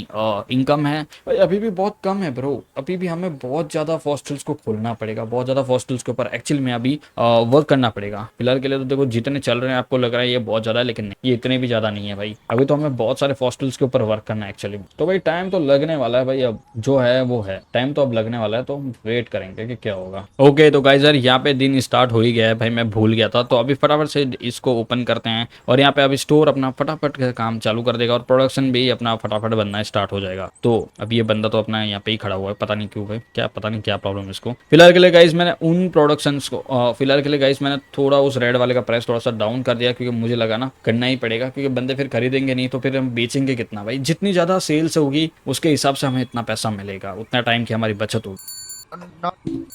इनकम है भाई। अभी भी बहुत कम है ब्रो, अभी भी हमें बहुत ज्यादा हॉस्टल्स को खोलना पड़ेगा, बहुत ज्यादा हॉस्टल्स के ऊपर एक्चुअल में अभी वर्क करना पड़ेगा। फिलहाल के लिए तो देखो जितने चल रहे हैं आपको लग रहा है ये बहुत ज्यादा है, लेकिन नहीं, ये इतने भी ज्यादा नहीं है भाई। अभी तो हमें बहुत सारे हॉस्टल्स के ऊपर वर्क करना है एक्चुअली। तो भाई टाइम तो लगने वाला है भाई, अब जो है वो है, टाइम तो अब लगने वाला है, तो वेट करेंगे कि क्या होगा। ओके तो गाइस यार यहाँ पे दिन स्टार्ट हो ही गया है भाई, मैं भूल गया था। तो अभी फटाफट से इसको ओपन करते हैं और यहाँ पे अभी स्टोर अपना फटाफट काम चालू कर देगा और प्रोडक्शन भी अपना फटाफट बनना स्टार्ट हो जाएगा। तो अब ये बंदा तो अपना यहाँ पे ही खड़ा हुआ है, पता नहीं क्यों भाई, क्या पता नहीं क्या प्रॉब्लम है इसको। फिलहाल के लिए गाइस मैंने उन प्रोडक्शंस को फिलहाल के लिए गाइस मैंने थोड़ा उस रेड वाले का प्राइस थोड़ा सा डाउन कर दिया, क्योंकि मुझे लगा ना करना ही पड़ेगा, क्योंकि बंदे फिर खरीदेंगे नहीं तो फिर हम बेचेंगे कितना भाई। जितनी ज्यादा सेल्स होगी उसके हिसाब से हमें इतना पैसा मिलेगा, उतना टाइम की हमारी बचत होगी।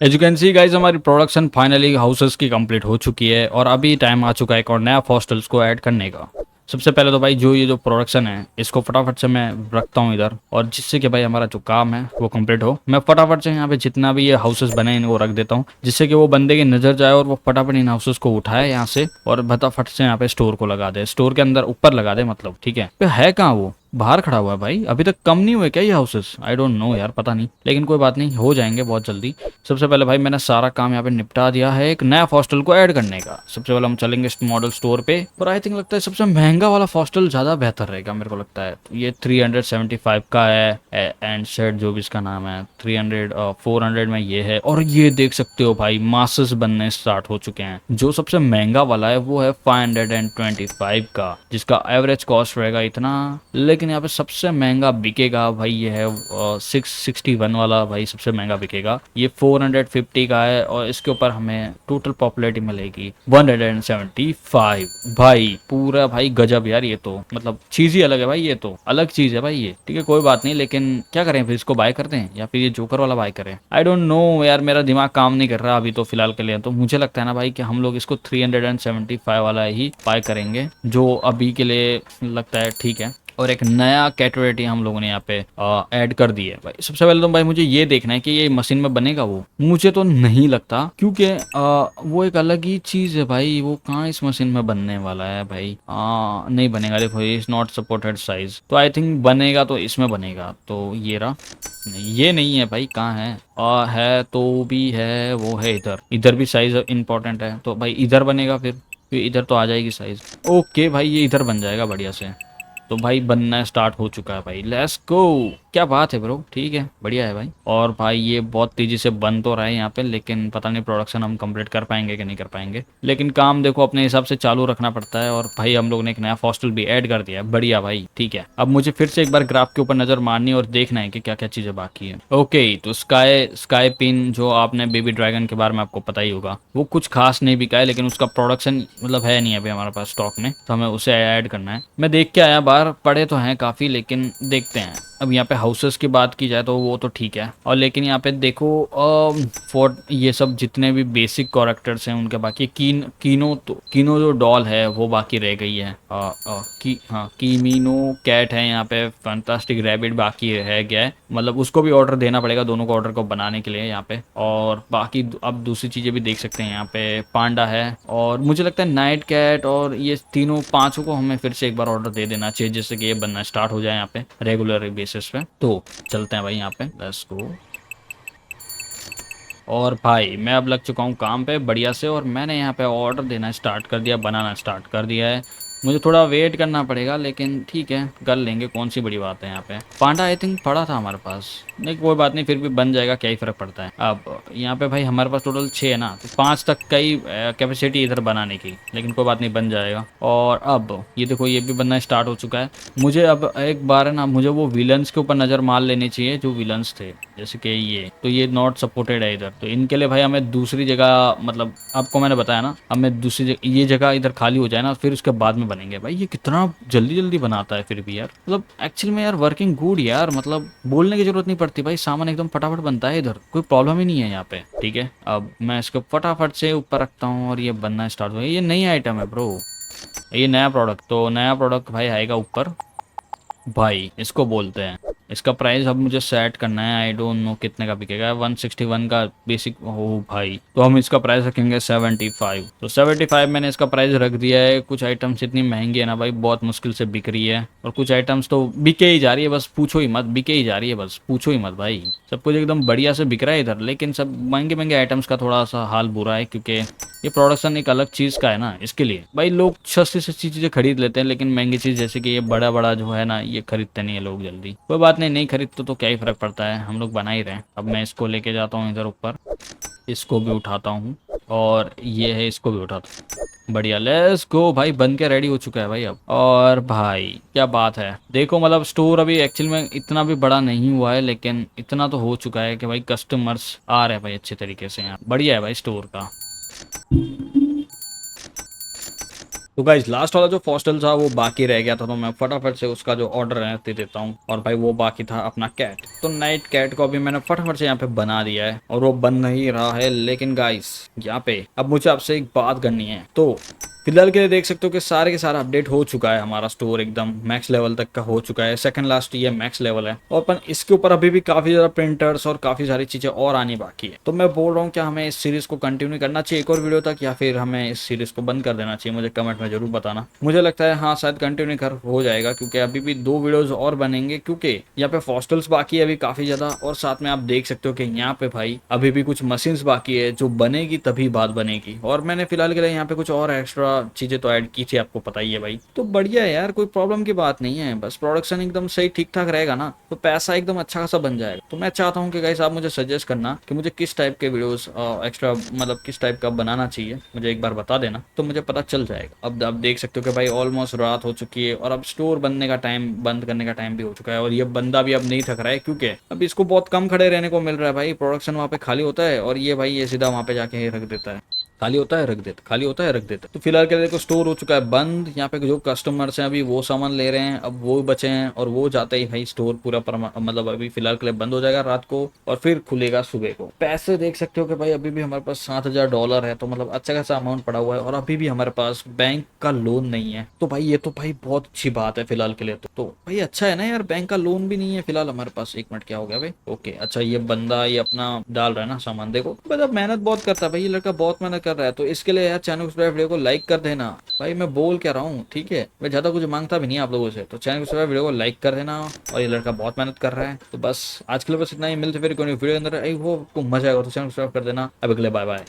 As you can see guys हमारी प्रोडक्शन फाइनली हाउसेस की कंप्लीट हो चुकी है और अभी टाइम आ चुका है एक और नया हॉस्टल्स को ऐड करने का। सबसे पहले तो भाई जो ये जो प्रोडक्शन है इसको फटाफट से मैं रखता हूँ इधर, और जिससे कि भाई हमारा जो काम है वो कंप्लीट हो। मैं फटाफट से यहाँ पे जितना भी ये हाउसेस बने हैं इनको रख देता हूँ, जिससे कि वो बंदे की नजर जाए और वो फटाफट इन हाउसेस को उठाए यहाँ से और फटाफट से यहाँ पे स्टोर को लगा दे, स्टोर के अंदर ऊपर लगा दे मतलब। ठीक है, है कहाँ वो? बाहर खड़ा हुआ है भाई, अभी तक कम नहीं हुए क्या ये हाउसेस? आई डोंट नो यार, पता नहीं, लेकिन कोई बात नहीं, हो जाएंगे बहुत जल्दी। सबसे पहले भाई मैंने सारा काम यहाँ पे निपटा दिया है एक नया हॉस्टल को ऐड करने का। सबसे पहले हम चलेंगे इस मॉडल स्टोर पे, और आई थिंक लगता है सबसे महंगा वाला हॉस्टल ज्यादा बेहतर रहेगा मेरे को लगता है। ये 375 का है एंड सेट जो भी इसका नाम है, 400 में ये है। और ये देख सकते हो भाई मासेस बनने स्टार्ट हो चुके हैं। जो सबसे महंगा वाला है वो है 525 का, जिसका एवरेज कॉस्ट रहेगा इतना, लेकिन यहाँ पे सबसे महंगा बिकेगा भाई ये है 661 वाला भाई, सबसे महंगा बिकेगा। ये 450 का है और इसके ऊपर हमें टोटल पॉपुलैरिटी मिलेगी 175 भाई। पूरा भाई गजब यार, ये तो मतलब चीज ही अलग है भाई, ये तो अलग चीज है भाई ये। ठीक है कोई बात नहीं, लेकिन क्या करें फिर, इसको बाय करते हैं या फिर ये जोकर वाला बाय करें? आई डोंट नो यार, मेरा दिमाग काम नहीं कर रहा अभी तो फिलहाल के लिए। तो मुझे लगता है ना भाई कि हम लोग इसको 375 वाला ही बाय करेंगे, जो अभी के लिए लगता है ठीक है। और एक नया कैटेगरी हम लोगों ने यहाँ पे ऐड कर दी है भाई। सबसे पहले तो भाई मुझे ये देखना है कि ये मशीन में बनेगा, वो मुझे तो नहीं लगता, क्योंकि वो एक अलग ही चीज है भाई। वो कहाँ इस मशीन में बनने वाला है भाई? नहीं बनेगा, देखो इज नॉट सपोर्टेड साइज। तो आई थिंक बनेगा तो इसमें बनेगा। तो ये रहा, ये नहीं है भाई, कहाँ है? है तो भी है, वो है इधर, इधर भी साइज इंपॉर्टेंट है। तो भाई इधर बनेगा फिर इधर तो आ जाएगी साइज। ओके भाई ये इधर बन जाएगा बढ़िया से। तो भाई बनना स्टार्ट हो चुका है भाई, लेट्स गो। क्या बात है ब्रो, ठीक है बढ़िया है भाई। और भाई ये बहुत तेजी से बन तो रहा है यहाँ पे, लेकिन पता नहीं प्रोडक्शन हम कंप्लीट कर पाएंगे कि नहीं कर पाएंगे। लेकिन काम देखो अपने हिसाब से चालू रखना पड़ता है। और भाई हम लोग ने एक नया हॉस्टल भी ऐड कर दिया है, बढ़िया भाई। ठीक है, अब मुझे फिर से एक बार ग्राफ के ऊपर नजर मारनी और देखना है कि क्या क्या चीजें बाकी है। ओके तो स्काई पिन, जो आपने बेबी ड्रैगन के बारे में आपको पता ही होगा, वो कुछ खास नहीं बिका है, लेकिन उसका प्रोडक्शन मतलब है नहीं अभी हमारे पास स्टॉक में, तो हमें उसे ऐड करना है। मैं देख के आया बाहर, पड़े तो हैं काफी, लेकिन देखते हैं। अब यहाँ पे हाउसेस की बात की जाए तो वो तो ठीक है, और लेकिन यहाँ पे देखो फोर्ट ये सब जितने भी बेसिक कैरेक्टर्स हैं उनके बाकी कीनो जो डॉल है वो बाकी रह गई है। कीमीनो कैट है यहाँ पे, फैंटास्टिक रैबिट बाकी रह गया है, मतलब उसको भी ऑर्डर देना पड़ेगा, दोनों को ऑर्डर को बनाने के लिए यहाँ पे। और बाकी अब दूसरी चीजें भी देख सकते हैं, यहाँ पे पांडा है, और मुझे लगता है नाइट कैट, और ये तीनों पांचों को हमें फिर से एक बार ऑर्डर दे देना चाहिए, जिससे कि ये बनना स्टार्ट हो जाए यहाँ पे रेगुलर बेसिस पे। तो चलते हैं भाई यहाँ पे, लेट्स गो। और भाई मैं अब लग चुका हूँ काम पे बढ़िया से, और मैंने यहाँ पे ऑर्डर देना स्टार्ट कर दिया, बनाना स्टार्ट कर दिया है। मुझे थोड़ा वेट करना पड़ेगा, लेकिन ठीक है कर लेंगे, कौन सी बड़ी बात है। यहाँ पे पांडा आई थिंक पड़ा था हमारे पास, नहीं कोई बात नहीं, फिर भी बन जाएगा, क्या ही फर्क पड़ता है। अब यहाँ पे भाई हमारे पास टोटल 6 है ना, तो 5 तक का ही कैपेसिटी इधर बनाने की, लेकिन कोई बात नहीं बन जाएगा। और अब ये देखो ये भी बनना स्टार्ट हो चुका है। मुझे अब एक बार है ना, मुझे वो विलन्स के ऊपर नज़र मार लेनी चाहिए जो विलन्स थे, जैसे कि ये तो ये नॉट सपोर्टेड है इधर, तो इनके लिए भाई हमें दूसरी जगह, मतलब आपको मैंने बताया ना, हमें दूसरी जगह, ये जगह इधर खाली हो जाए ना, फिर उसके बाद में बनेंगे। भाई ये कितना जल्दी जल्दी बनाता है फिर भी यार, मतलब एक्चुअल में यार वर्किंग गुड यार, मतलब बोलने की जरूरत नहीं पड़ती भाई, सामान एकदम फटाफट बनता है इधर, कोई प्रॉब्लम ही नहीं है यहाँ पे। ठीक है अब मैं इसको फटाफट से ऊपर रखता हूँ और ये बनना स्टार्ट हो गया। ये नई आइटम है ब्रो, ये नया प्रोडक्ट, तो नया प्रोडक्ट भाई आएगा ऊपर। भाई इसको बोलते हैं, इसका प्राइस अब मुझे सेट करना है, आई डोंट नो कितने का बिकेगा, 161 का बेसिक हो भाई, तो हम इसका प्राइस रखेंगे 75। तो 75 मैंने इसका प्राइस रख दिया है। कुछ आइटम्स इतनी महंगी है ना भाई, बहुत मुश्किल से बिक रही है, और कुछ आइटम्स तो बिके ही जा रही है, बस पूछो ही मत, बिके ही जा रही है, बस पूछो ही मत भाई। सब कुछ एकदम बढ़िया से बिक रहा है इधर, लेकिन सब महंगे महंगे आइटम्स का थोड़ा सा हाल बुरा है, क्योंकि ये प्रोडक्शन एक अलग चीज़ का है ना, इसके लिए भाई लोग सस्ती सस्ती चीज़ें खरीद लेते हैं, लेकिन महंगी चीज़ जैसे कि ये बड़ा बड़ा जो है ना, ये खरीदते नहीं है लोग जल्दी। कोई बात नहीं, नहीं खरीदते तो क्या ही फर्क पड़ता है, हम लोग बना ही रहे हैं। अब मैं इसको लेके जाता हूँ इधर ऊपर, इसको भी उठाता हूँ, और ये है इसको भी उठाता हूँ। बढ़िया, लेट्स गो भाई, बन के रेडी हो चुका है भाई अब। और भाई क्या बात है, देखो मतलब स्टोर अभी एक्चुअल में इतना भी बड़ा नहीं हुआ है, लेकिन इतना तो हो चुका है कि भाई कस्टमर्स आ रहे हैं भाई अच्छे तरीके से यहाँ, बढ़िया है भाई स्टोर का। तो गाइज लास्ट वाला जो फॉस्टल था वो बाकी रह गया था, तो मैं फटाफट से उसका जो ऑर्डर है दे देता हूँ। और भाई वो बाकी था अपना कैट, तो नाइट कैट को अभी मैंने फटाफट से यहाँ पे बना दिया है, और वो बन नहीं रहा है। लेकिन गाइस यहाँ पे अब मुझे आपसे एक बात करनी है। तो फिलहाल के लिए देख सकते हो कि सारे के सारा अपडेट हो चुका है, हमारा स्टोर एकदम मैक्स लेवल तक का हो चुका है, सेकंड लास्ट ये मैक्स लेवल है। और अपन इसके ऊपर अभी भी काफी ज्यादा प्रिंटर्स और काफी सारी चीजें और आनी बाकी है। तो मैं बोल रहा हूँ क्या हमें इस सीरीज को कंटिन्यू करना चाहिए एक और वीडियो तक, या फिर हमें इस सीरीज को बंद कर देना चाहिए, मुझे कमेंट में जरूर बताना। मुझे लगता है हाँ शायद कंटिन्यू कर हो जाएगा, क्योंकि अभी भी 2 वीडियोज और बनेंगे, क्योंकि यहाँ पे फॉस्टल्स बाकी है अभी काफी ज्यादा, और साथ में आप देख सकते हो कि यहाँ पे भाई अभी भी कुछ मशीन्स बाकी है जो बनेगी तभी बात बनेगी। और मैंने फिलहाल के लिए यहाँ पे कुछ और एक्स्ट्रा चीजें तो ऐड की थी, आपको पता ही है भाई। तो बढ़िया है यार, कोई प्रॉब्लम की बात नहीं है, बस प्रोडक्शन एकदम सही ठीक ठाक रहेगा ना, तो पैसा एकदम अच्छा खासा बन जाएगा। तो मैं चाहता हूँ कि गाइस आप मुझे सजेस्ट करना कि मुझे किस टाइप के वीडियोस एक्स्ट्रा, मतलब किस टाइप का बनाना चाहिए, मुझे एक बार बता देना तो मुझे पता चल जाएगा। अब आप देख सकते हो कि भाई ऑलमोस्ट रात हो चुकी है, और अब स्टोर बनने का टाइम, बंद करने का टाइम भी हो चुका है। और ये बंदा भी अब नहीं थक रहा है, क्योंकि अब इसको बहुत कम खड़े रहने को मिल रहा है भाई, प्रोडक्शन वहाँ पे खाली होता है, और ये भाई ये सीधा वहाँ पे जाके ही रख देता है, खाली होता है रख देता, खाली होता है रख देता। तो फिलहाल के लिए देखो स्टोर हो चुका है बंद। यहाँ पे जो कस्टमर्स हैं अभी वो सामान ले रहे हैं, अब वो बचे हैं, और वो जाते ही भाई स्टोर पूरा मतलब अभी फिलहाल के लिए बंद हो जाएगा रात को, और फिर खुलेगा सुबह को। पैसे देख सकते हो कि भाई अभी भी हमारे पास $7,000 है, तो मतलब अच्छा खासा अमाउंट पड़ा हुआ है, और अभी भी हमारे पास बैंक का लोन नहीं है। तो भाई ये तो भाई बहुत अच्छी बात है फिलहाल के लिए। तो भाई अच्छा है ना यार, बैंक का लोन भी नहीं है फिलहाल हमारे पास। एक मिनट क्या हो गया भाई, ओके अच्छा ये बंदा ये अपना डाल रहा है ना सामान, देखो मतलब मेहनत बहुत करता है भाई, ये लड़का बहुत मेहनत कर रहा है। तो इसके लिए यार चैनल को वीडियो को लाइक कर देना भाई, मैं बोल क्या रहा हूँ, ठीक है मैं ज्यादा कुछ मांगता भी नहीं आप लोगों से। तो चैनल को वीडियो को लाइक कर देना, और ये लड़का बहुत मेहनत कर रहा है। तो बस आज के लिए बस इतना ही, मिलते फिर कोई वीडियो अंदर आई वो आपको मजा आएगा, तो चैनल को सब्सक्राइब कर देना। अब अगले बाय बाय।